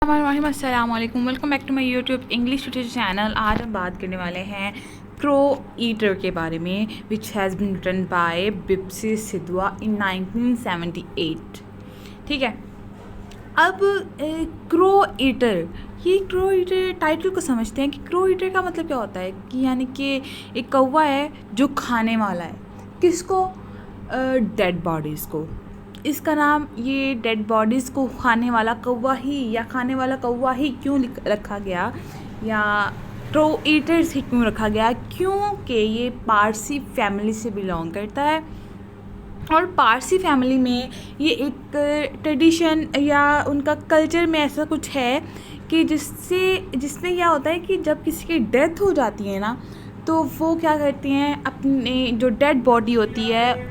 अस्सलाम वालेकुम, welcome back to my YouTube English tutor channel. आज हम बात करने वाले हैं क्रो ईटर के बारे में, which has been written by Bapsi Sidhwa in 1978। ठीक है। अब क्रो ईटर, ये क्रो ईटर टाइटल को समझते हैं कि क्रो ईटर का मतलब क्या होता है कि यानी कि एक कौवा है जो खाने वाला है। किसको? डेड बॉडीज़ को। इसका नाम ये डेड बॉडीज़ को खाने वाला कौवा ही या खाने वाला कौवा ही क्यों रखा गया या क्रो ईटर्स ही क्यों रखा गया? क्योंकि ये पारसी फैमिली से बिलोंग करता है और पारसी फैमिली में ये एक ट्रेडिशन या उनका कल्चर में ऐसा कुछ है कि जिसमें क्या होता है कि जब किसी की डेथ हो जाती है ना, तो वो क्या करती हैं, अपने जो डेड बॉडी होती है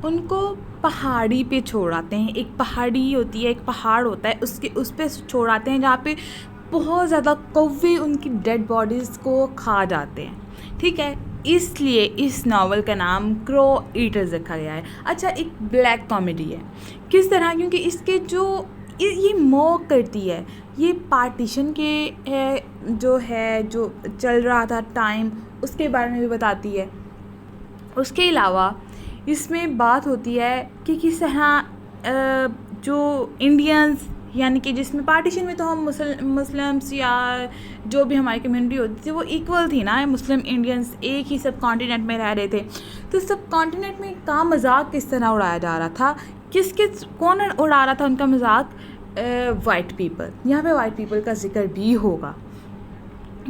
उनको पहाड़ी पे छोड़ आते हैं। एक पहाड़ी होती है, एक पहाड़ होता है, उस पे छोड़ आते हैं जहाँ पे बहुत ज़्यादा कौवे उनकी डेड बॉडीज़ को खा जाते हैं। ठीक है, इसलिए इस नावल का नाम क्रो ईटर्स रखा गया है। अच्छा, एक ब्लैक कॉमेडी है। किस तरह? क्योंकि इसके जो ये मॉक करती है, ये पार्टीशन के जो चल रहा था टाइम, उसके बारे में भी बताती है। उसके अलावा इसमें बात होती है कि किस तरह जो इंडियंस, यानी कि जिसमें पार्टीशन में तो हम मुस्लिम्स या जो भी हमारी कम्युनिटी होती थी वो इक्वल थी ना, मुस्लिम इंडियंस एक ही सब कॉन्टिनेंट में रह रहे थे। तो सब कॉन्टिनेंट में का मजाक किस तरह उड़ाया जा रहा था, कौन उड़ा रहा था उनका मजाक? White people. यहाँ पे वाइट पीपल का जिक्र भी होगा।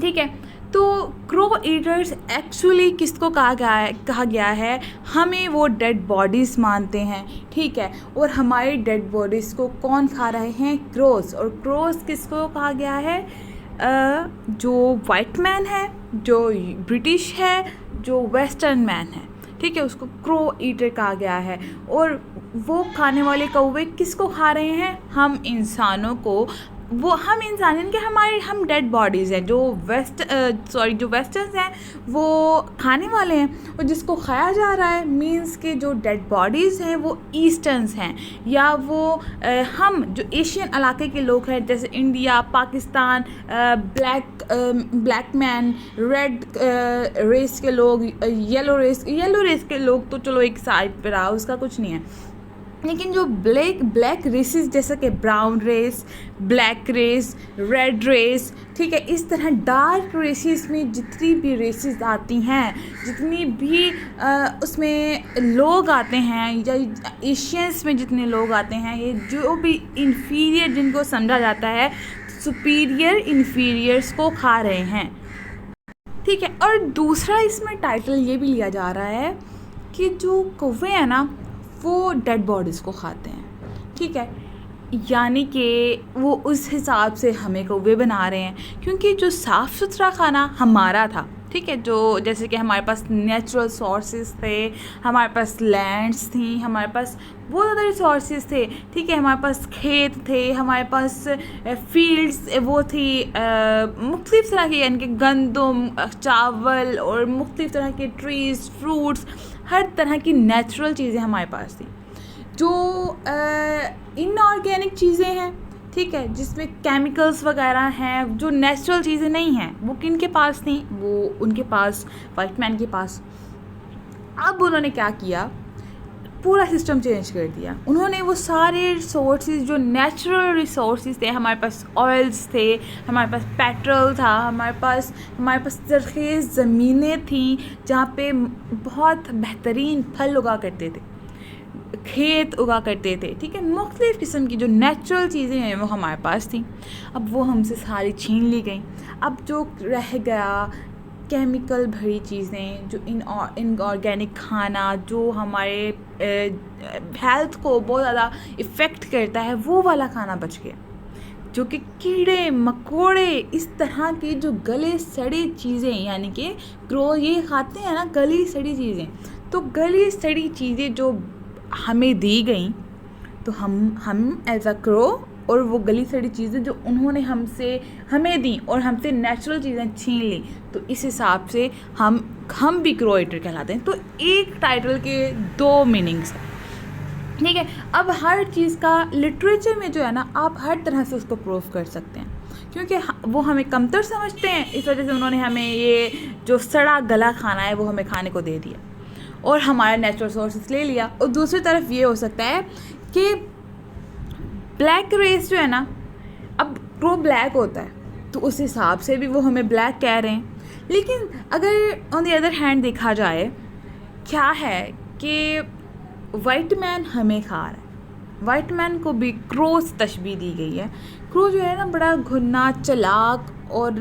ठीक है, तो क्रो ईटर्स एक्चुअली किसको कहा गया है? हमें वो डेड बॉडीज़ मानते हैं। ठीक है, और हमारी डेड बॉडीज़ को कौन खा रहे हैं? क्रोस। और क्रोस किसको कहा गया है? जो वाइट मैन है, जो ब्रिटिश है, जो वेस्टर्न मैन है। ठीक है, उसको क्रो ईटर कहा गया है। और वो खाने वाले कौवे किसको खा रहे हैं? हम इंसानों को। वो हम इंसान यानी कि हम डेड बॉडीज़ हैं। जो वेस्टर्न्स हैं वो खाने वाले हैं, और जिसको खाया जा रहा है मींस के जो डेड बॉडीज़ हैं वो ईस्टर्न्स हैं, या वो हम जो एशियन इलाके के लोग हैं, जैसे India, Pakistan, black man, red race के लोग, येलो रेस के लोग तो चलो एक साइड पर रहा, उसका कुछ नहीं है। लेकिन जो ब्लैक रेसेस, जैसे कि brown race, black race, red race, ठीक है, इस तरह डार्क रेसेस में जितनी भी रेसेस आती हैं, जितनी भी उसमें लोग आते हैं, या एशियंस में जितने लोग आते हैं, ये जो भी इन्फीरियर जिनको समझा जाता है, सुपीरियर इन्फीरियर्स को खा रहे हैं। ठीक है, और दूसरा इसमें टाइटल ये भी लिया जा रहा है कि जो कौवे हैं ना वो डेड बॉडीज़ को खाते हैं। ठीक है, यानी कि वो उस हिसाब से हमें कौवे बना रहे हैं, क्योंकि जो साफ़ सुथरा खाना हमारा था, ठीक है, जो जैसे कि हमारे पास नेचुरल सोर्सेज थे, हमारे पास लैंड्स थी, हमारे पास बहुत ज़्यादा रिसोर्सेज थे। ठीक है, हमारे पास खेत थे, हमारे पास फील्ड्स वो थी, मुख्तलिफ़ तरह के, यानी कि गंदम, चावल और मुख्तलिफ़ तरह के ट्रीज़, फ्रूट्स, हर तरह की नेचुरल चीज़ें हमारे पास थी। जो इनऑर्गेनिक चीज़ें हैं, ठीक है, जिसमें केमिकल्स वगैरह हैं, जो नेचुरल चीज़ें नहीं हैं, वो किन के पास थी? वो उनके पास, वाइट मैन के पास। अब उन्होंने क्या किया? पूरा सिस्टम चेंज कर दिया। उन्होंने वो सारे रिसोर्सेज, जो नेचुरल रिसोर्सेज थे, हमारे पास ऑयल्स थे, हमारे पास पेट्रोल था, हमारे पास ज़रख़ेज़ ज़मीनें थी जहाँ पे बहुत बेहतरीन फल उगा करते थे, खेत उगा करते थे। ठीक है, मुख्तलिफ़ किस्म की जो नेचुरल चीज़ें हैं वो हमारे पास थी। अब वो हमसे सारी छीन ली गई। अब जो रह गया केमिकल भरी चीज़ें, जो इनऑर्गेनिक खाना, जो हमारे हेल्थ को बहुत ज़्यादा इफ़ेक्ट करता है, वो वाला खाना बच गया, जो कि कीड़े मकोड़े, इस तरह की जो गले सड़ी चीज़ें, यानी कि क्रो ये खाते हैं ना गली सड़ी चीज़ें। तो गली सड़ी चीज़ें जो हमें दी गई, तो हम एज अ क्रो, और वो गली सड़ी चीज़ें जो उन्होंने हमें दी और हमसे नेचुरल चीज़ें छीन ली, तो इस हिसाब से हम भी क्रो ईटर कहलाते हैं। तो एक टाइटल के दो मीनिंग्स हैं। ठीक है। अब हर चीज़ का लिटरेचर में जो है ना, आप हर तरह से उसको प्रूव कर सकते हैं, क्योंकि वो हमें कमतर समझते हैं, इस वजह से उन्होंने हमें ये जो सड़ा गला खाना है वो हमें खाने को दे दिया और हमारा नेचुरल सोर्सेस ले लिया। और दूसरी तरफ ये हो सकता है कि ब्लैक रेस जो है ना, अब प्रो ब्लैक होता है तो उस हिसाब से भी वो हमें ब्लैक कह रहे हैं। लेकिन अगर ऑन द अदर हैंड देखा जाए, क्या है कि वाइट मैन हमें खा रहा है। वाइट मैन को भी क्रो से तशबीह दी गई है। क्रो जो है ना, बड़ा घुन्ना, चालाक और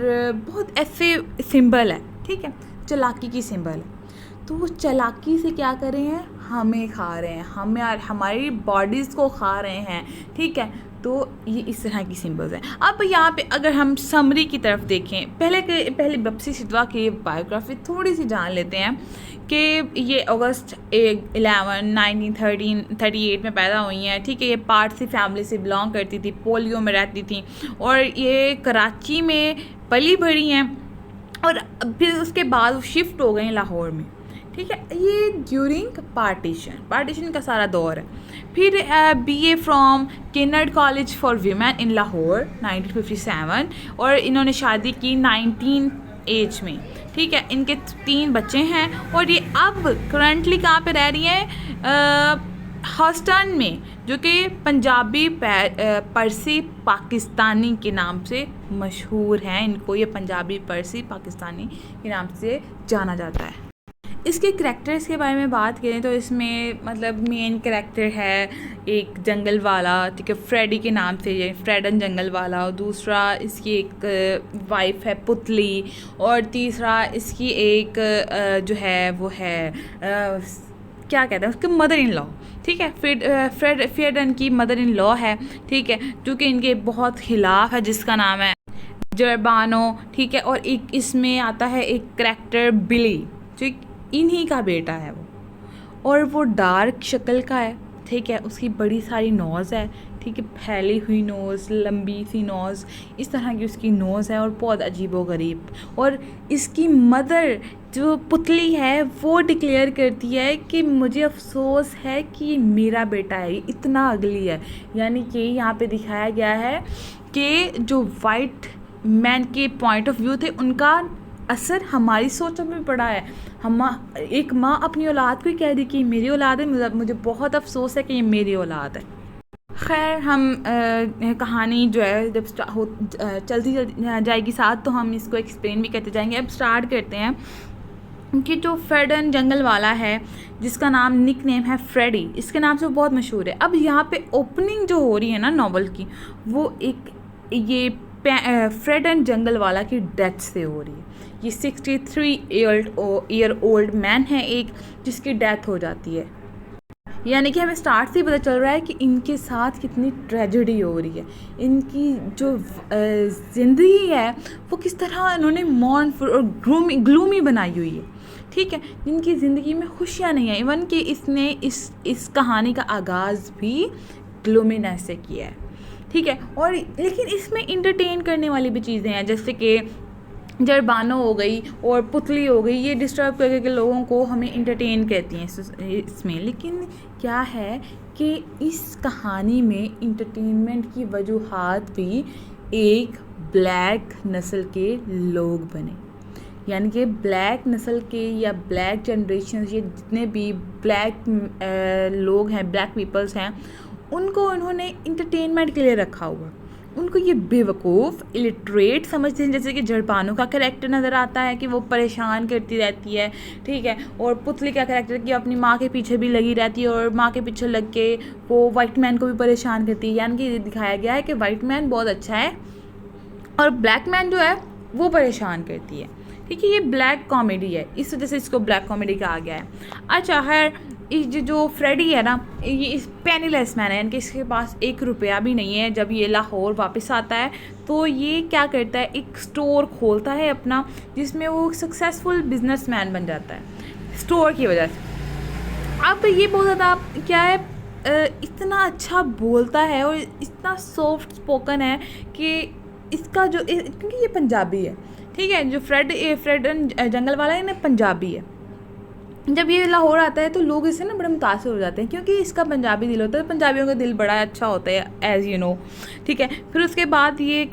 बहुत ऐसे सिंबल है, ठीक है, चालाकी की सिंबल है। तो वो चालाकी से क्या कर रहे हैं, हमें खा रहे हैं, हमें हमारी बॉडीज़ को खा रहे हैं, ठीक है। तो ये इस तरह की सिंबल्स हैं। अब यहाँ पे अगर हम समरी की तरफ देखें, पहले बिप्सी सिधवा की बायोग्राफी थोड़ी सी जान लेते हैं कि ये अगस्त 11 1938 में पैदा हुई हैं, ठीक है। ये पारसी फैमिली से बिलोंग करती थी, पोलियो में रहती थी और ये कराची में पली बढ़ी हैं और फिर उसके बाद वो शिफ्ट हो गई लाहौर में, ठीक है। ये ड्यूरिंग पार्टीशन का सारा दौर है। फिर BA from Kinnaird college for women in Lahore 1957 और इन्होंने शादी की 19 एज में, ठीक है। इनके 3 बच्चे हैं और ये अब करंटली कहाँ पे रह रही हैं, हॉस्टन में, जो कि पंजाबी परसी पाकिस्तानी के नाम से मशहूर हैं। इनको ये पंजाबी परसी पाकिस्तानी के नाम से जाना जाता है। इसके करैक्टर्स के बारे में बात करें तो इसमें मतलब मेन करैक्टर है एक जंगल वाला, ठीक है, फ्रेडी के नाम से, ये फ्रेडन जंगल वाला। और दूसरा इसकी एक वाइफ है पुतली और तीसरा इसकी एक जो है वो है क्या कहते हैं उसके मदर इन लॉ, ठीक है। फ्रेडन की मदर इन लॉ है, ठीक है, जो कि इनके बहुत खिलाफ है, जिसका नाम है जरबानो, ठीक है। और एक इसमें आता है एक करैक्टर बिली, जो इन्हीं का बेटा है वो, और वो डार्क शक्ल का है, ठीक है। उसकी बड़ी सारी नोज़ है, ठीक है, फैली हुई नोज़, लंबी सी नोज़, इस तरह की उसकी नोज़ है और बहुत अजीबोगरीब। और इसकी मदर जो पुतली है वो डिक्लेयर करती है कि मुझे अफसोस है कि मेरा बेटा है, ये इतना अगली है। यानी कि यहाँ पे दिखाया गया है कि जो वाइट मैन के पॉइंट ऑफ व्यू थे, उनका असर हमारी सोचों में पड़ा है। एक माँ अपनी औलाद को ही कह दी कि मेरी औलाद है, मुझे बहुत अफसोस है कि ये मेरी औलाद है। खैर, हम कहानी जो है जब चलती जाएगी साथ, तो हम इसको एक्सप्लेन भी करते जाएंगे। अब स्टार्ट करते हैं कि जो फ्रेडन जंगल वाला है, जिसका नाम निक नेम है फ्रेडी, इसके नाम से वो बहुत मशहूर है। अब यहाँ पे ओपनिंग जो हो रही है ना नॉवल की, वो एक ये फ्रेडन जंगल वाला की डेथ से हो रही है। ये 63 ईयर ओल्ड मैन है एक, जिसकी डेथ हो जाती है। यानी कि हमें स्टार्ट से ही पता चल रहा है कि इनके साथ कितनी ट्रेजेडी हो रही है। इनकी जो ज़िंदगी है वो किस तरह इन्होंने मॉर्नफुल और ग्लूमी बनाई हुई है, ठीक है। जिनकी ज़िंदगी में खुशियाँ नहीं है। इवन कि इसने इस कहानी का आगाज़ भी ग्लूमीनेस से किया है, ठीक है। और लेकिन इसमें इंटरटेन करने वाली भी चीज़ें हैं, जैसे कि जरबानो हो गई और पुतली हो गई, ये डिस्टर्ब करके के लोगों को हमें इंटरटेन कहती हैं इसमें। लेकिन क्या है कि इस कहानी में इंटरटेनमेंट की वजूहात भी एक ब्लैक नस्ल के लोग बने। यानी कि ब्लैक नस्ल के या ब्लैक जनरेशन, ये जितने भी ब्लैक लोग हैं, ब्लैक पीपल्स हैं, उनको उन्होंने इंटरटेनमेंट के लिए रखा हुआ। उनको ये बेवकूफ़ इलिटरेट समझते हैं। जैसे कि जरबानो का कैरेक्टर नज़र आता है कि वो परेशान करती रहती है, ठीक है। और पुतली का कैरेक्टर कि अपनी माँ के पीछे भी लगी रहती है और माँ के पीछे लग के वो वाइट मैन को भी परेशान करती है। यानी कि ये दिखाया गया है कि वाइट मैन बहुत अच्छा है और ब्लैक मैन जो है वो परेशान करती है, ठीक है। ये ब्लैक कॉमेडी है, इस वजह से इसको ब्लैक कॉमेडी कहा गया है। अच्छा, खैर, जो फ्रेडी है ना, ये इस पेनीलेस मैन है, यानी कि इसके पास 1 रुपया भी नहीं है। जब ये लाहौर वापस आता है तो ये क्या करता है, एक स्टोर खोलता है अपना, जिसमें वो सक्सेसफुल बिजनेसमैन बन जाता है स्टोर की वजह से। अब ये बहुत ज़्यादा क्या है, इतना अच्छा बोलता है और इतना सॉफ्ट स्पोकन है कि इसका जो, क्योंकि ये पंजाबी है, ठीक है। जो फ्रेडन जंगल वाला है ना, पंजाबी है, जब ये लाहौर आता है तो लोग इससे ना बड़े मुतासिर हो जाते हैं, क्योंकि इसका पंजाबी दिल होता है, पंजाबियों का दिल बड़ा अच्छा होता है, एज़ यू नो, ठीक है। फिर उसके बाद ये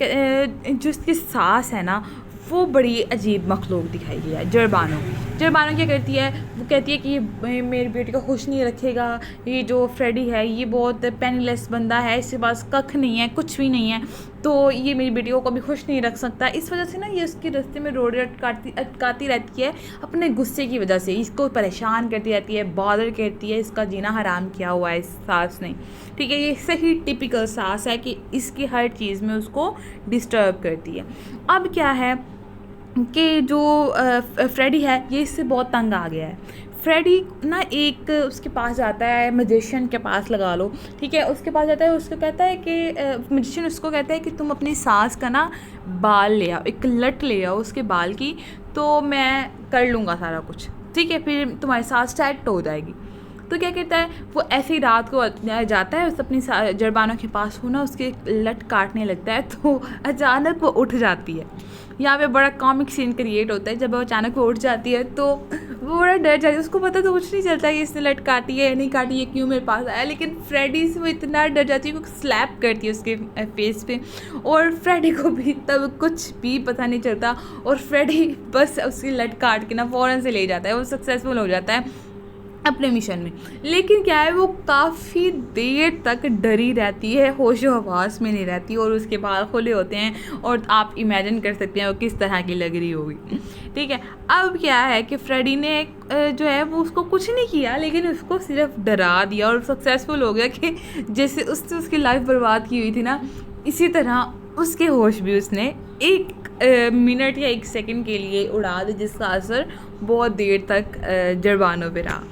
जो इसकी सास है ना, वो बड़ी अजीब मखलूक दिखाई गई है। जरबानो क्या करती है, वो कहती है कि ये मेरी बेटी को खुश नहीं रखेगा, ये जो फ्रेडी है ये बहुत पेनीलेस बंदा है, इसके पास कख नहीं है, कुछ भी नहीं है, तो ये मेरी बेटी को कभी खुश नहीं रख सकता। इस वजह से ना ये उसके रास्ते में रोड अटकाती रहती है अपने गुस्से की वजह से, इसको परेशान करती रहती है, बॉदर करती है, इसका जीना हराम किया हुआ है इस सास ने, ठीक है। ये सही टिपिकल सास है कि इसकी हर चीज़ में उसको डिस्टर्ब करती है। अब क्या है कि जो फ्रेडी है ये इससे बहुत तंग आ गया है। फ्रेडी ना एक उसके पास जाता है, मजिशियन के पास लगा लो, ठीक है, उसके पास जाता है, उसको कहता है कि मजिशियन उसको कहता है कि तुम अपनी सास का ना बाल ले आओ, एक लट ले आओ उसके बाल की, तो मैं कर लूँगा सारा कुछ, ठीक है, फिर तुम्हारी सास सेट हो जाएगी। तो क्या कहता है, वो ऐसे ही रात को जाता है, उस अपनी जरबानों के पास हो ना उसके लट काटने लगता है, तो अचानक वो उठ जाती है। यहाँ पे बड़ा कॉमिक सीन क्रिएट होता है, जब वो अचानक वो उठ जाती है तो वो बड़ा डर जाती है, उसको पता तो कुछ नहीं चलता कि इसने लट काटी है या नहीं काटी है, क्यों मेरे पास आया, लेकिन फ्रेडी से वो इतना डर जाती है, वो स्लैप करती है उसके फेस पे, और फ्रेडी को भी तब कुछ भी पता नहीं चलता, और फ्रेडी बस उसकी लट काट के ना फ़ौरन से ले जाता है, वो सक्सेसफुल हो जाता है अपने मिशन में। लेकिन क्या है, वो काफ़ी देर तक डरी रहती है, होशो हवास में नहीं रहती, और उसके बाल खुले होते हैं, और आप इमेजिन कर सकते हैं वो किस तरह की लग रही होगी, ठीक है। अब क्या है कि फ्रेडी ने जो है वो उसको कुछ नहीं किया, लेकिन उसको सिर्फ डरा दिया, और सक्सेसफुल हो गया कि जैसे उससे उसकी लाइफ बर्बाद की हुई थी ना, इसी तरह उसके होश भी उसने एक मिनट या एक सेकंड के लिए उड़ा दी, जिसका असर बहुत देर तक जरबानों पे रहा,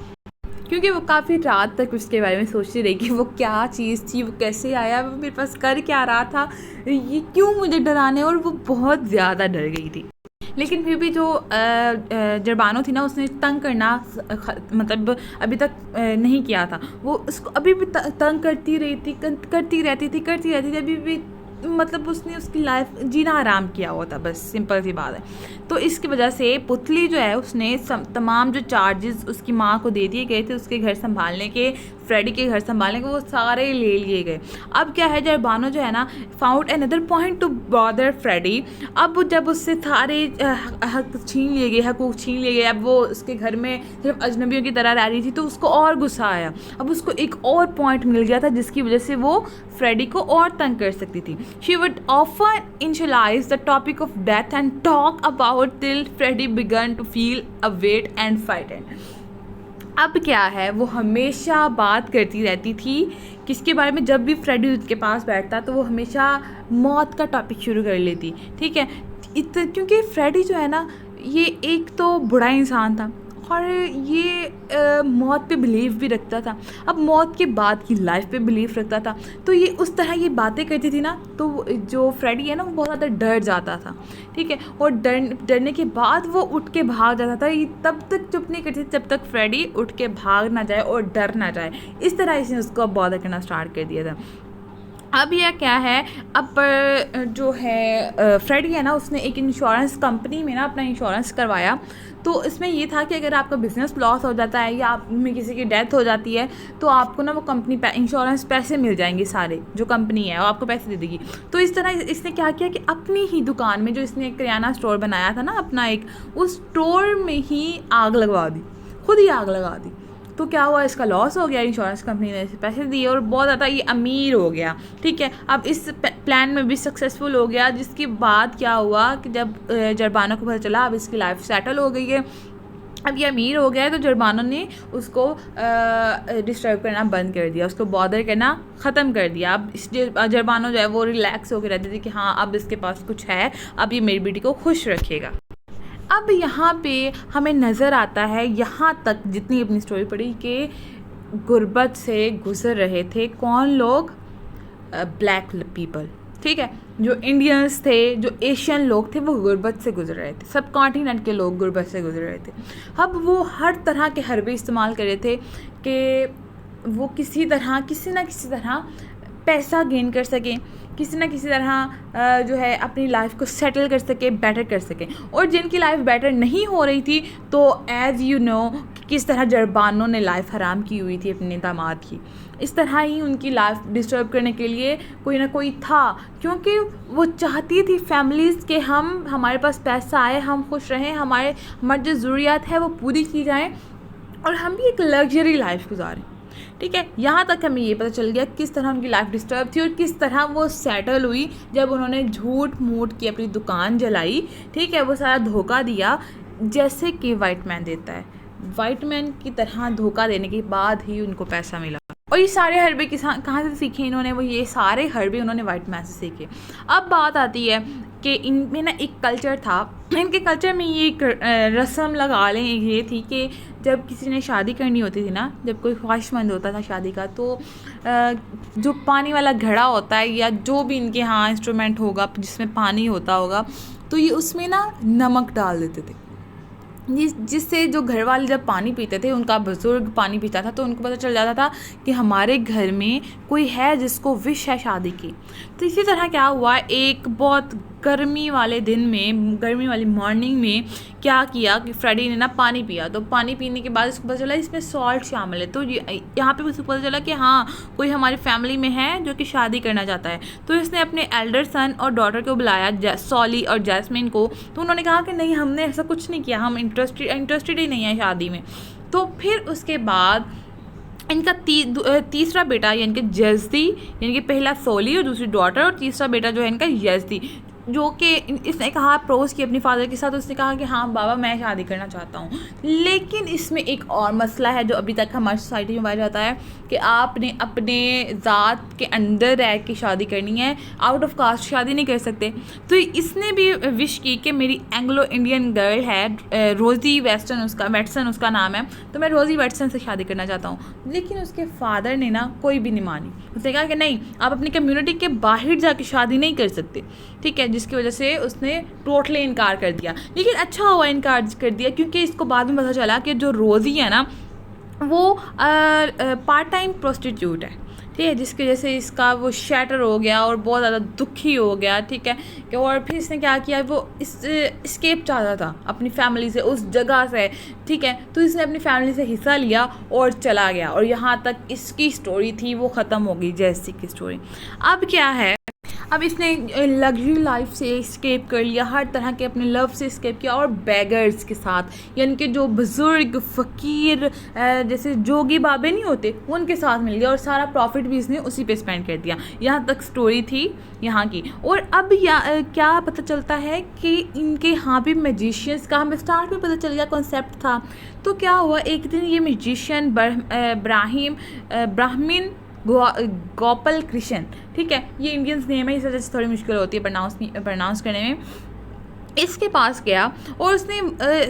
क्योंकि वो काफ़ी रात तक उसके बारे में सोचती रही कि वो क्या चीज़ थी, वो कैसे आया, वो मेरे पास कर क्या रहा था, ये क्यों मुझे डराने, और वो बहुत ज़्यादा डर गई थी। लेकिन फिर भी जो जरबानो थी ना, उसने तंग करना मतलब अभी तक नहीं किया था, वो उसको अभी भी तंग करती रहती थी, अभी भी मतलब उसने उसकी लाइफ जीना आराम किया हुआ था, बस सिंपल सी बात है। तो इसकी वजह से पुतली जो है उसने तमाम जो चार्जेस उसकी माँ को दे दिए गए थे उसके घर संभालने के, फ्रेडी के घर संभालने के, वो सारे ले लिए गए। अब क्या है, जरबानो जो है ना found another point to bother Freddie. अब जब उससे सारे हक छीन लिए गए, हकूक छीन लिए गए, अब वो उसके घर में सिर्फ अजनबियों की तरह रह रही थी, तो उसको और गुस्सा आया। अब उसको एक और पॉइंट मिल गया था जिसकी वजह से वो फ्रेडी को और तंग कर सकती थी। She would often initialize the topic of death and talk about till Freddie began to feel await and frightened. अब क्या है, वो हमेशा बात करती रहती थी किसके बारे में, जब भी फ्रेडी उसके पास बैठता तो वो हमेशा मौत का टॉपिक शुरू कर लेती, ठीक है। क्योंकि फ्रेडी जो है ना, ये एक तो बुरा इंसान था, और ये मौत पे बिलीव भी रखता था, अब मौत के बाद की लाइफ पे बिलीव रखता था, तो ये उस तरह ये बातें करती थी ना, तो जो फ्रेडी है ना वो बहुत ज़्यादा डर जाता था, ठीक है, और डरने के बाद वो उठ के भाग जाता था। ये तब तक चुप नहीं करती जब तक फ्रेडी उठ के भाग ना जाए और डर ना जाए, इस तरह इसने उसको बॉदर करना स्टार्ट कर दिया था। अब यह क्या है, अब जो है फ्रेडी है ना, उसने एक इंश्योरेंस कंपनी में ना अपना इंश्योरेंस करवाया। तो इसमें ये था कि अगर आपका बिज़नेस लॉस हो जाता है या आप में किसी की डेथ हो जाती है, तो आपको ना वो कंपनी इंश्योरेंस पैसे मिल जाएंगे, सारे जो कंपनी है वो आपको पैसे दे देगी। तो इस तरह इसने क्या किया कि अपनी ही दुकान में, जो इसने एक किराना स्टोर बनाया था ना अपना एक, उस स्टोर में ही आग लगवा दी, खुद ही आग लगा दी। तो क्या हुआ, इसका लॉस हो गया, इंश्योरेंस कंपनी ने इसे पैसे दिए और बहुत ज़्यादा ये अमीर हो गया, ठीक है। अब इस प्लान में भी सक्सेसफुल हो गया, जिसके बाद क्या हुआ कि जब जरबानो को पता चला अब इसकी लाइफ सेटल हो गई है, अब ये अमीर हो गया है, तो जरबानो ने उसको डिस्टर्ब करना बंद कर दिया, उसको बॉदर करना ख़त्म कर दिया। अब इस जरबानो जो है वो रिलैक्स होकर रहती थी कि हाँ अब इसके पास कुछ है, अब ये मेरी बेटी को खुश रखेगा। अब यहाँ पे हमें नज़र आता है, यहाँ तक जितनी अपनी स्टोरी पढ़ी, कि गुर्बत से गुज़र रहे थे कौन लोग, ब्लैक पीपल, ठीक है, जो इंडियंस थे, जो एशियन लोग थे, वो गुर्बत से गुजर रहे थे, सब कॉन्टिनेंट के लोग गुर्बत से गुजर रहे थे। अब वो हर तरह के हरबे इस्तेमाल कर रहे थे कि वो किसी ना किसी तरह पैसा गेन कर सकें, किसी ना किसी तरह जो है अपनी लाइफ को सेटल कर सके, बेटर कर सके। और जिनकी लाइफ बेटर नहीं हो रही थी, तो एज़ यू नो किस तरह जरबानों ने लाइफ हराम की हुई थी अपने दामाद की, इस तरह ही उनकी लाइफ डिस्टर्ब करने के लिए कोई ना कोई था, क्योंकि वो चाहती थी फैमिलीज़ के हमारे पास पैसा आए, हम खुश रहें, हमारी जो ज़रूरियात है वो पूरी की जाएँ और हम भी एक लग्जरी लाइफ गुजारें। ठीक है, यहाँ तक हमें ये पता चल गया किस तरह उनकी लाइफ डिस्टर्ब थी और किस तरह वो सेटल हुई जब उन्होंने झूठ मूठ की अपनी दुकान जलाई। ठीक है, वो सारा धोखा दिया जैसे कि वाइट मैन देता है, वाइट मैन की तरह धोखा देने के बाद ही उनको पैसा मिला। और ये सारे हरबे कहाँ से सीखे इन्होंने, वो ये सारे हरबे उन्होंने वाइट मैन से सीखे। अब बात आती है कि इनमें ना एक कल्चर था, इनके कल्चर में ये एक रस्म लगा लें ये थी कि जब किसी ने शादी करनी होती थी ना, जब कोई ख्वाहिशमंद होता था शादी का, तो जो पानी वाला घड़ा होता है या जो भी इनके यहाँ इंस्ट्रूमेंट होगा जिसमें पानी होता होगा, तो ये उसमें ना नमक डाल देते थे, जिससे जो घर वाले जब पानी पीते थे, उनका बुजुर्ग पानी पीता था, तो उनको पता चल जाता था कि हमारे घर में कोई है जिसको विश है शादी की। तो इसी तरह क्या हुआ, एक बहुत गर्मी वाले दिन में, गर्मी वाली मॉर्निंग में क्या किया कि फ्रेडी ने ना पानी पिया। तो पानी पीने के बाद उसको पता चला इसमें सॉल्ट शामिल है। तो यहाँ पे उसको पता चला कि हाँ, कोई हमारी फैमिली में है जो कि शादी करना चाहता है। तो इसने अपने एल्डर सन और डॉटर को बुलाया, सॉली और जैस्मिन को। तो उन्होंने कहा कि नहीं, हमने ऐसा कुछ नहीं किया, हम इंटरेस्टेड ही नहीं है शादी में। तो फिर उसके बाद इनका तीसरा बेटा यानी कि जज़दी, यानी कि पहला सोली और दूसरी डॉटर, और तीसरा बेटा जो है इनका यज़दी, जो कि इसने कहा अप्रोच की अपनी फादर के साथ। उसने कहा कि हाँ बाबा, मैं शादी करना चाहता हूँ। लेकिन इसमें एक और मसला है जो अभी तक हमारी सोसाइटी में पाया जाता है कि आपने अपने ज़ात के अंदर रह के शादी करनी है, आउट ऑफ कास्ट शादी नहीं कर सकते। तो इसने भी विश की कि मेरी एंग्लो इंडियन गर्ल है, रोज़ी वेटसन उसका नाम है, तो मैं रोज़ी वेटसन से शादी करना चाहता हूँ। लेकिन उसके फादर ने ना कोई भी नहीं मानी। उसने कहा कि नहीं, आप अपनी कम्युनिटी के बाहर जाके शादी नहीं कर सकते। ठीक है, जिसकी वजह से उसने टोटली इनकार कर दिया। लेकिन अच्छा हुआ इनकार कर दिया, क्योंकि इसको बाद में पता चला कि जो रोज़ी है ना, वो पार्ट टाइम प्रोस्टिट्यूट है। ठीक है, जिसकी वजह से इसका वो शैटर हो गया और बहुत ज़्यादा दुखी हो गया। ठीक है, कि और फिर इसने क्या किया, वो इस्केप चाहता था अपनी फैमिली से, उस जगह से। ठीक है, तो इसने अपनी फैमिली से हिस्सा लिया और चला गया, और यहाँ तक इसकी स्टोरी थी वो ख़त्म हो गई, जैसी की स्टोरी। अब क्या है, अब इसने लग्जरी लाइफ से एस्केप कर लिया, हर तरह के अपने लव से एस्केप किया, और बैगर्स के साथ, यानी कि जो बुज़ुर्ग फ़कीर जैसे जोगी बाबे नहीं होते, उनके साथ मिल गया, और सारा प्रॉफिट भी इसने उसी पे स्पेंड कर दिया। यहाँ तक स्टोरी थी यहाँ की। और अब क्या पता चलता है कि इनके यहाँ भी मैजिशियंस का हमें स्टार्ट में पता चल गया कॉन्सेप्ट था। तो क्या हुआ, एक दिन ये मैजिशियन ब्राह्मीन गोपाल कृष्ण, ठीक है, ये इंडियंस नेम है, इस वजह से थोड़ी मुश्किल होती है प्रोनाउंस करने में, इसके पास गया। और उसने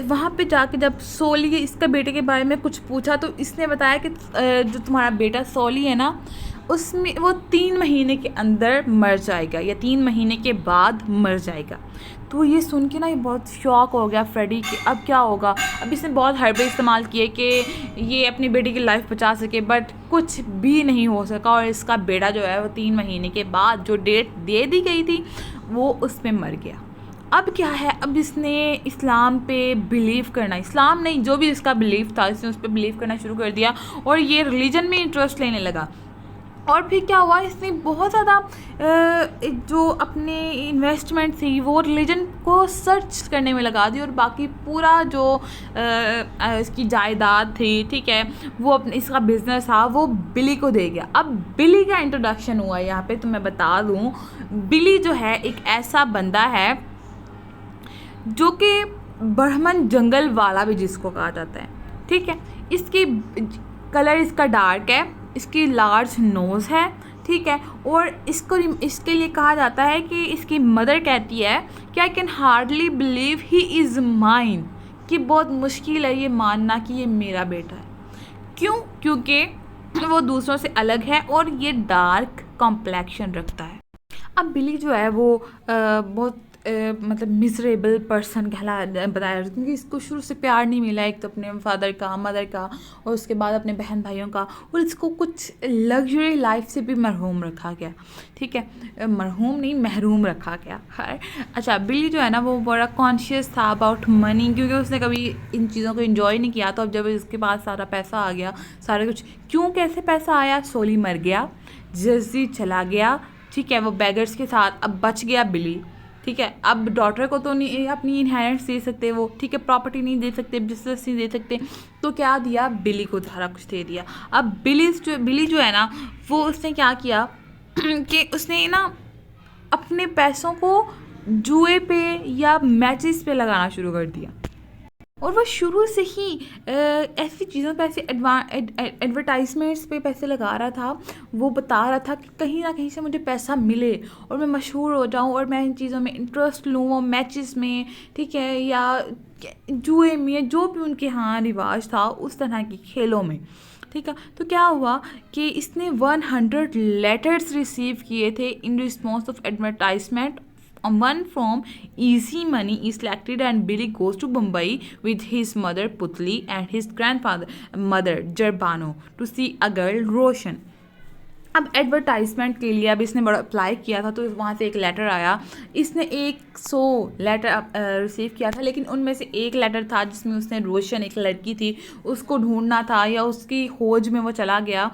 वहाँ पे जाके जब सोली इसका बेटे के बारे में कुछ पूछा, तो इसने बताया कि जो तुम्हारा बेटा सोली है ना, उसमें वो 3 महीने के अंदर मर जाएगा या 3 महीने के बाद मर जाएगा। तो ये सुन के ना ये बहुत शॉक हो गया फ्रेडी कि अब क्या होगा। अब इसने बहुत हरबे इस्तेमाल किए कि ये अपनी बेटी की लाइफ बचा सके, बट कुछ भी नहीं हो सका, और इसका बेटा जो है वो 3 महीने के बाद जो डेट दे दी गई थी वो उसमें मर गया। अब क्या है, अब इसने इस्लाम पे बिलीव करना, इस्लाम नहीं, जो भी इसका बिलीव था, इसने उस पर बिलीव करना शुरू कर दिया, और ये रिलीजन में इंटरेस्ट लेने लगा। और फिर क्या हुआ, इसने बहुत ज़्यादा जो अपने इन्वेस्टमेंट थी वो रिलीजन को सर्च करने में लगा दी, और बाकी पूरा जो इसकी जायदाद थी, ठीक है, वो अपने इसका बिजनेस था, वो बिली को दे गया। अब बिली का इंट्रोडक्शन हुआ यहाँ पे, तो मैं बता दूँ, बिली जो है एक ऐसा बंदा है जो कि ब्राह्मण जंगल वाला भी जिसको कहा जाता है। ठीक है, इसकी कलर इसका डार्क है, इसकी लार्ज नोज़ है, ठीक है, और इसके लिए कहा जाता है कि इसकी मदर कहती है कि I can hardly believe he is mine, कि बहुत मुश्किल है ये मानना कि ये मेरा बेटा है। क्यों? क्योंकि वो दूसरों से अलग है और ये डार्क कॉम्प्लेक्शन रखता है। अब बिली जो है वो बहुत मतलब मिजरेबल पर्सन कहला बताया, क्योंकि इसको शुरू से प्यार नहीं मिला, एक तो अपने फादर का, मदर का, और उसके बाद अपने बहन भाइयों का, और इसको कुछ लग्जरी लाइफ से भी मरहूम रखा गया। ठीक है, मरहूम नहीं, महरूम रखा गया। खैर, अच्छा, बिली जो है ना वो बड़ा कॉन्शियस था अबाउट मनी, क्योंकि उसने कभी इन चीज़ों को इन्जॉय नहीं किया। तो अब जब इसके पास सारा पैसा आ गया, सारा कुछ, क्यों कैसे पैसा आया, सोली मर गया, जर्सी चला गया, ठीक है, वो बैगर्स के साथ, अब बच गया बिली। ठीक है, अब डॉटर को तो नहीं अपनी इनहेरिटेंस दे सकते वो, ठीक है, प्रॉपर्टी नहीं दे सकते, बिजनेस नहीं दे सकते, तो क्या दिया, बिली को सारा कुछ दे दिया। अब बिली जो है ना, वो उसने क्या किया कि उसने ना अपने पैसों को जुए पे या मैचेस पे लगाना शुरू कर दिया, और वो शुरू से ही ऐसी चीज़ों पे, ऐसे एडवर्टाइजमेंट्स पे पैसे लगा रहा था। वो बता रहा था कि कहीं ना कहीं से मुझे पैसा मिले और मैं मशहूर हो जाऊं, और मैं इन चीज़ों में इंटरेस्ट लूँ, और मैचेस में, ठीक है, या जुए में, जो भी उनके यहाँ रिवाज था उस तरह की खेलों में। ठीक है, तो क्या हुआ कि इसने 100 लेटर्स रिसीव किए थे in response of advertisement. One from Easy Money is selected and Billy goes to Mumbai with his mother Putli and his grandmother Jarbano to see a girl Roshan. अब एडवर्टाइजमेंट के लिए अब इसने बड़ा apply किया था, तो वहाँ से एक लेटर आया। इसने 100 लेटर रिसीव किया था, लेकिन उनमें से एक लेटर था जिसमें उसने रोशन, एक लड़की थी, उसको ढूंढना था, या उसकी खोज में वो चला गया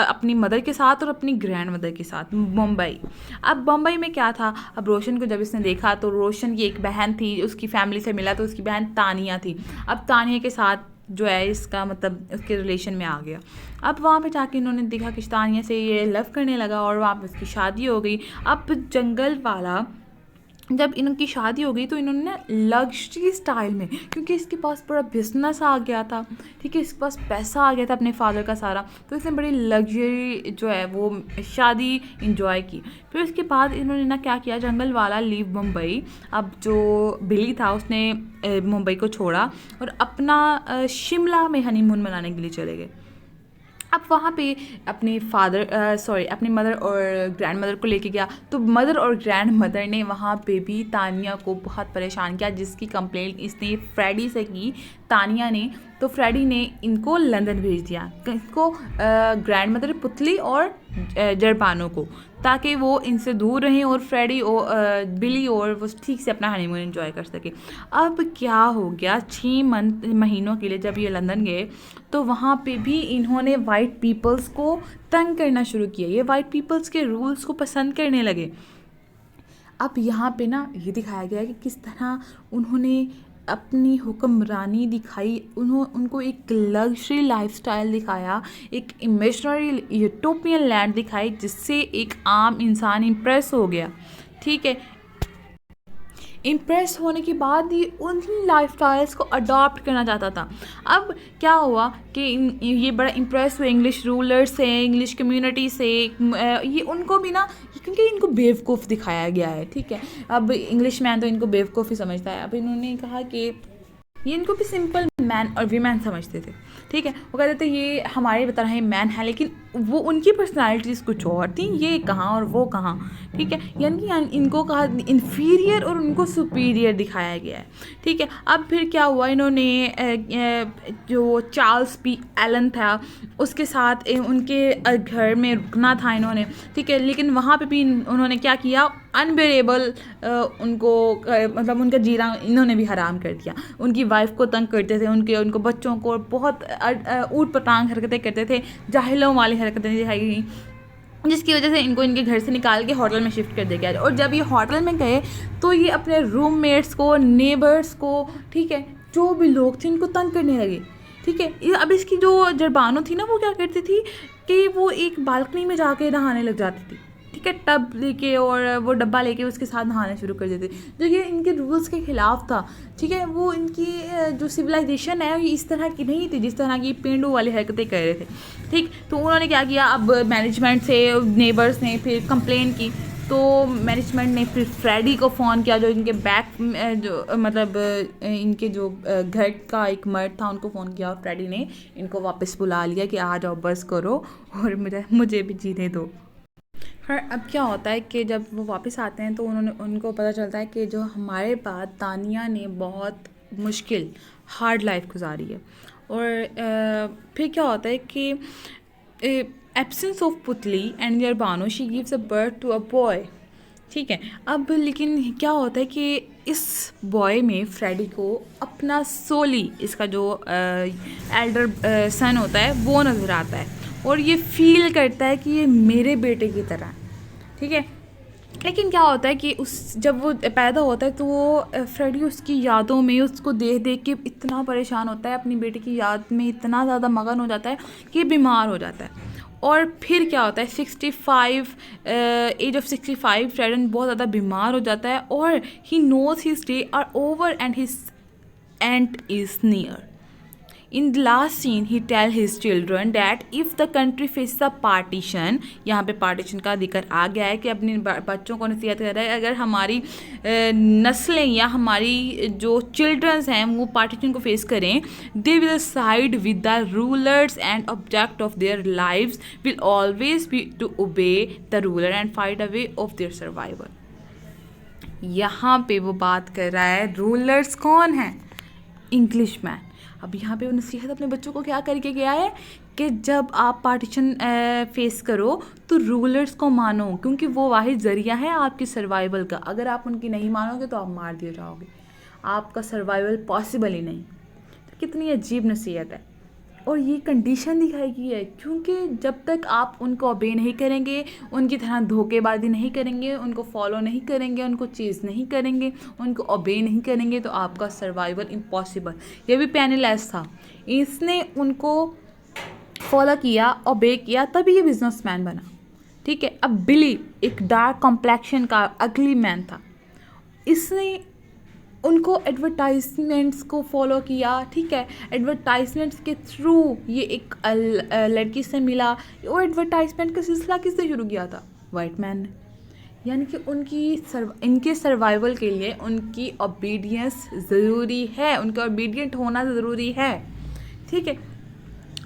अपनी मदर के साथ और अपनी ग्रैंड मदर के साथ मुंबई। अब मुंबई में क्या था, अब रोशन को जब इसने देखा तो रोशन की एक बहन थी, उसकी फैमिली से मिला, तो उसकी बहन तानिया थी। अब तानिया के साथ जो है इसका मतलब उसके रिलेशन में आ गया। अब वहाँ पे जाके इन्होंने देखा कि तानिया से ये लव करने लगा, और वहाँ पे उसकी शादी हो गई। अब जंगल वाला, जब इनकी शादी हो गई तो इन्होंने ना लग्जरी स्टाइल में, क्योंकि इसके पास पूरा बिजनेस आ गया था, ठीक है, इसके पास पैसा आ गया था अपने फादर का सारा, तो इसने बड़ी लग्जरी जो है वो शादी इंजॉय की। फिर उसके बाद इन्होंने ना क्या किया, जंगल वाला लीव मुंबई। अब जो बिली था उसने मुंबई को छोड़ा और अपना शिमला में हनीमून मनाने के लिए चले गए। अब वहाँ पे अपने अपनी मदर और ग्रैंड मदर को लेके गया, तो मदर और ग्रैंड मदर ने वहाँ पे भी तानिया को बहुत परेशान किया, जिसकी कंप्लेंट इसने फ्रेडी से की, तानिया ने। तो फ्रेडी ने इनको लंदन भेज दिया, इसको ग्रैंड मदर पुतली और जरबानो को, ताकि वो इनसे दूर रहें और फ्रेडी और बिली और वो ठीक से अपना हनीमून एंजॉय कर सके। अब क्या हो गया, 6 महीनों के लिए जब ये लंदन गए तो वहाँ पे भी इन्होंने वाइट पीपल्स को तंग करना शुरू किया, ये वाइट पीपल्स के रूल्स को पसंद करने लगे। अब यहाँ पे ना ये दिखाया गया है कि किस तरह उन्होंने अपनी हुक्मरानी दिखाई, उनको एक लग्जरी लाइफस्टाइल दिखाया, एक इमेजिनरी यूटोपियन लैंड दिखाई, जिससे एक आम इंसान इम्प्रेस हो गया। ठीक है, इम्प्रेस होने के बाद ही उन लाइफस्टाइल्स को अडॉप्ट करना चाहता था। अब क्या हुआ कि ये बड़ा इम्प्रेस हुए इंग्लिश रूलर्स से, इंग्लिश कम्युनिटी से, ये उनको भी ना, क्योंकि इनको बेवकूफ़ दिखाया गया है, ठीक है, अब इंग्लिश मैन तो इनको बेवकूफ़ ही समझता है। अब इन्होंने कहा कि ये इनको भी सिंपल मैन और वीमैन समझते थे, ठीक है, वो कहते थे ये हमारे बता रहे हैं मैन है, लेकिन वो उनकी पर्सनालिटीज़ कुछ और थी, ये कहाँ और वो कहाँ, ठीक है, यानी इनको कहा इन्फीरियर और उनको सुपीरियर दिखाया गया है। ठीक है, अब फिर क्या हुआ, इन्होंने जो चार्ल्स पी एलन था उसके साथ उनके घर में रुकना था इन्होंने, ठीक है, लेकिन वहाँ पे भी उन्होंने क्या किया, अनबेरेबल उनको मतलब उनका जीना इन्होंने भी हराम कर दिया। उनकी वाइफ को तंग करते थे, उनको बच्चों को बहुत ऊट पटांग हरकतें करते थे, जाहिलों वाली हरकतें दिखाई गई, जिसकी वजह से इनको इनके घर से निकाल के होटल में शिफ्ट कर दिया गया। और जब ये होटल में गए तो ये अपने रूममेट्स को, नेबर्स को, ठीक है, जो भी लोग थे इनको तंग करने लगे। ठीक है, अब इसकी जो जरबानो थी ना, वो क्या करती थी कि वो एक बालकनी में जाके नहाने लग जाती थी, ठीक है, टब लेके और वो डब्बा लेके उसके साथ नहाना शुरू कर देते, जो ये इनके रूल्स के ख़िलाफ़ था। ठीक है, वो इनकी जो सिविलाइजेशन है ये इस तरह की नहीं थी जिस तरह की पेंडू वाली हरकतें कर रहे थे। ठीक, तो उन्होंने क्या किया, अब मैनेजमेंट से नेबर्स ने फिर कंप्लेन की, तो मैनेजमेंट ने फिर फ्रेडी को फ़ोन किया, जो इनके जो मतलब इनके जो घर का एक मर्द था उनको फ़ोन किया, और फ्रेडी ने इनको वापस बुला लिया कि आ जाओ, बस करो और मुझे भी जीने दो। खैर अब क्या होता है कि जब वो वापस आते हैं तो उनको पता चलता है कि जो हमारे बाद तानिया ने बहुत मुश्किल हार्ड लाइफ गुजारी है। और फिर क्या होता है कि absence of Putli and their Bano she gives a birth to a boy. ठीक है, अब लेकिन क्या होता है कि इस बॉय में फ्रेडी को अपना सोली, इसका जो एल्डर सन होता है वो नज़र आता है और ये फील करता है कि ये मेरे बेटे की तरह है। ठीक है, लेकिन क्या होता है कि जब वो पैदा होता है तो वो फ्रेडी उसकी यादों में उसको देख देख के इतना परेशान होता है, अपनी बेटी की याद में इतना ज़्यादा मगन हो जाता है कि बीमार हो जाता है। और फिर क्या होता है 65 एज ऑफ 65 फ्रेडन बहुत ज़्यादा बीमार हो जाता है और he knows his day are over and his end is near. In the last scene, he tell his children that if the country faces a partition, यहाँ पे partition का जिक्र आ गया है कि अपने बच्चों को नसीहत कर रहा है, अगर हमारी नस्लें या हमारी जो चिल्ड्रंस हैं वो partition को फेस करें, they will side with the rulers and object of their lives will always be to obey the ruler and fight a way of their survival। यहाँ पे वो बात कर रहा है रूलर्स कौन हैं? English man. अब यहाँ पे वो नसीहत अपने बच्चों को क्या करके गया है कि जब आप पार्टीशन फेस करो तो रूलर्स को मानो, क्योंकि वो वाहिद ज़रिया है आपकी सर्वाइवल का। अगर आप उनकी नहीं मानोगे तो आप मार दिए जाओगे, आपका सर्वाइवल पॉसिबल ही नहीं। तो कितनी अजीब नसीहत है। और ये कंडीशन दिखाई गई है क्योंकि जब तक आप उनको ओबे नहीं करेंगे, उनकी तरह धोखेबाजी नहीं करेंगे, उनको फॉलो नहीं करेंगे, उनको चीज़ नहीं करेंगे, उनको ओबे नहीं करेंगे तो आपका सर्वाइवल इम्पॉसिबल। ये भी पेनीलेस था, इसने उनको फॉलो किया, ओबे किया, तभी ये बिजनेसमैन बना। ठीक है, अब बिली एक डार्क कॉम्प्लेक्शन का अगली मैन था, इसने उनको एडवर्टाइजमेंट्स को फॉलो किया। ठीक है, एडवर्टाइजमेंट्स के थ्रू ये एक लड़की से मिला और एडवर्टाइजमेंट का सिलसिला किसने शुरू किया था? वाइट मैन ने। यानी कि इनके सर्वाइवल के लिए उनकी ओबीडियंस ज़रूरी है, उनका ओबीडियंट होना ज़रूरी है। ठीक है,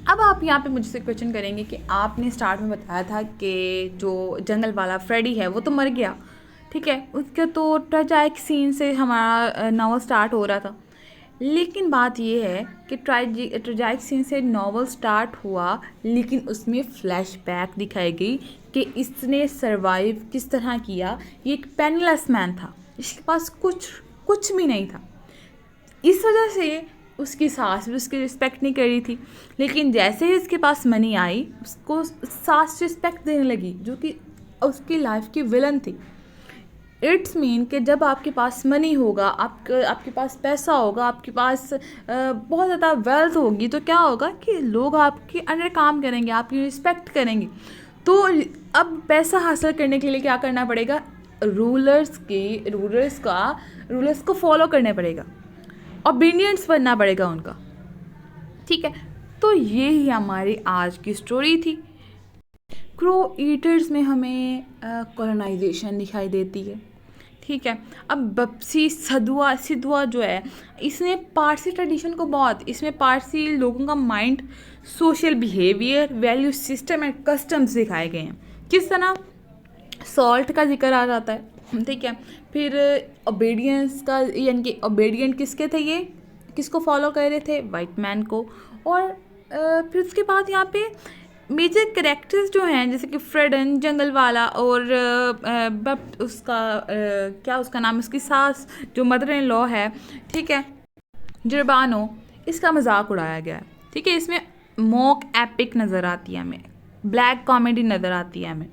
अब आप यहाँ पे मुझसे क्वेश्चन करेंगे कि आपने स्टार्ट में बताया था कि जो जंगल वाला फ्रेडी है वो तो मर गया। ठीक है, उसके तो ट्रेजिक सीन से हमारा नावल स्टार्ट हो रहा था, लेकिन बात ये है कि ट्रेजिक सीन से नावल स्टार्ट हुआ, लेकिन उसमें फ्लैशबैक दिखाई गई कि इसने सरवाइव किस तरह किया। ये एक पेनलेस मैन था, इसके पास कुछ भी नहीं था, इस वजह से उसकी सास भी उसकी रिस्पेक्ट नहीं कर रही थी। लेकिन जैसे ही इसके पास मनी आई उसको सास रिस्पेक्ट देने लगी, जो कि उसकी लाइफ की विलन थी। इट्स मीन कि जब आपके पास मनी होगा, आपके पास पैसा होगा, आपके पास बहुत ज़्यादा वेल्थ होगी, तो क्या होगा कि लोग आपके अंडर काम करेंगे, आपकी रिस्पेक्ट करेंगे। तो अब पैसा हासिल करने के लिए क्या करना पड़ेगा? रूलर्स को फॉलो करना पड़ेगा, ओबीडियंट्स बनना पड़ेगा उनका। ठीक है, तो ये ही हमारी आज की स्टोरी थी। क्रो ईटर्स में हमें कॉलोनाइजेशन दिखाई देती है। ठीक है, अब बप्सी सिधुआ जो है, इसने पारसी ट्रेडिशन को इसमें पारसी लोगों का mind, social behaviour, value system and customs दिखाए गए हैं। किस तरह सॉल्ट का जिक्र आ जाता है। ठीक है, फिर ओबीडियंस का, यानी कि ओबीडियंट किसके थे, ये किसको फॉलो कर रहे थे? वाइट मैन को। और फिर उसके बाद यहाँ पे मेजर कैरेक्टर्स जो हैं, जैसे कि फ्रेडन जंगल वाला और क्या उसका नाम, उसकी सास जो मदर इन लॉ है, ठीक है, जरबानो, इसका मजाक उड़ाया गया है। ठीक है, इसमें मॉक एपिक नज़र आती है हमें, ब्लैक कॉमेडी नज़र आती है हमें।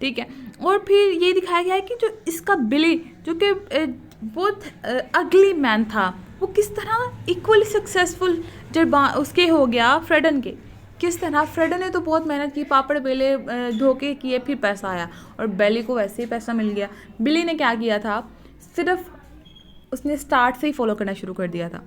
ठीक है, और फिर ये दिखाया गया है कि जो इसका बिली, जो कि बहुत अगली मैन था, वो किस तरह इक्वली सक्सेसफुल उसके हो गया फ्रेडन के। किस तरह फ्रेडन ने तो बहुत मेहनत की, पापड़ बेले, धोखे किए, फिर पैसा आया, और बेली को वैसे ही पैसा मिल गया। बिली ने क्या किया था, सिर्फ उसने स्टार्ट से ही फॉलो करना शुरू कर दिया था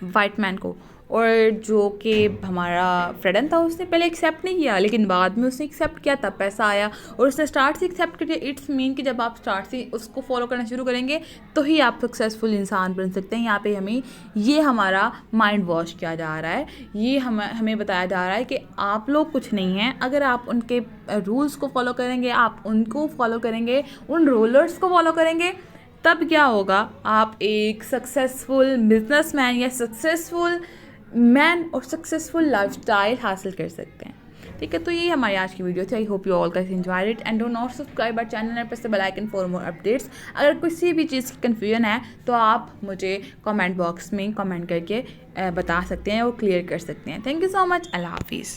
वाइट मैन को, और जो कि हमारा फ्रेडन था उसने पहले एक्सेप्ट नहीं किया, लेकिन बाद में उसने एक्सेप्ट किया, तब पैसा आया और उसने स्टार्ट से एक्सेप्ट किया। इट्स मीन कि जब आप स्टार्ट से उसको फॉलो करना शुरू करेंगे तो ही आप सक्सेसफुल इंसान बन सकते हैं। यहाँ पे हमें ये हमारा माइंड वॉश किया जा रहा है, ये हमें बताया जा रहा है कि आप लोग कुछ नहीं हैं। अगर आप उनके रूल्स को फॉलो करेंगे, आप उनको फॉलो करेंगे, उन रूलर्स को फॉलो करेंगे, तब क्या होगा, आप एक सक्सेसफुल बिजनेसमैन या सक्सेसफुल मैन और सक्सेसफुल लाइफस्टाइल हासिल कर सकते हैं। ठीक है, तो ये हमारी आज की वीडियो थी। I hope you all guys enjoyed it and do not subscribe our channel and press the bell icon for more updates. अगर किसी भी चीज़ की कन्फ्यूजन है तो आप मुझे कमेंट बॉक्स में कमेंट करके बता सकते हैं, वो क्लियर कर सकते हैं। Thank you so much. अल्लाह हाफिज़।